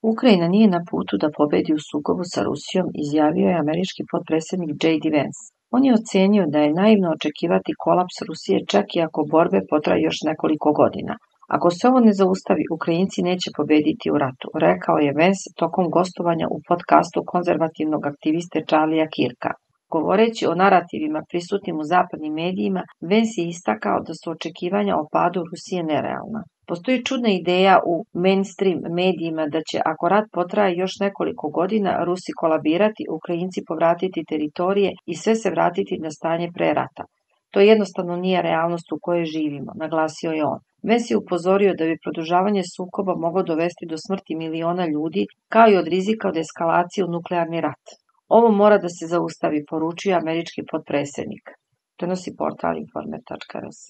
Ukrajina nije na putu da pobedi u sukobu sa Rusijom, izjavio je američki potpredsjednik J.D. Vance. On je ocenio da je naivno očekivati kolaps Rusije čak i ako borbe potraju još nekoliko godina. Ako se ovo ne zaustavi, Ukrajinci neće pobediti u ratu, rekao je Vance tokom gostovanja u podcastu konzervativnog aktiviste Charlie'a Kirka. Govoreći o narativima prisutnim u zapadnim medijima, Vance je istakao da su očekivanja o padu Rusije nerealna. Postoji čudna ideja u mainstream medijima da će, ako rat potraje još nekoliko godina, Rusi kolabirati, Ukrajinci povratiti teritorije i sve se vratiti na stanje pre rata. To jednostavno nije realnost u kojoj živimo, naglasio je on. Vance je upozorio da bi produžavanje sukoba moglo dovesti do smrti miliona ljudi, kao i od rizika od eskalacije u nuklearni rat. Ovo mora da se zaustavi, poručio američki potpredsjednik. Prenosi portal Informer.rs.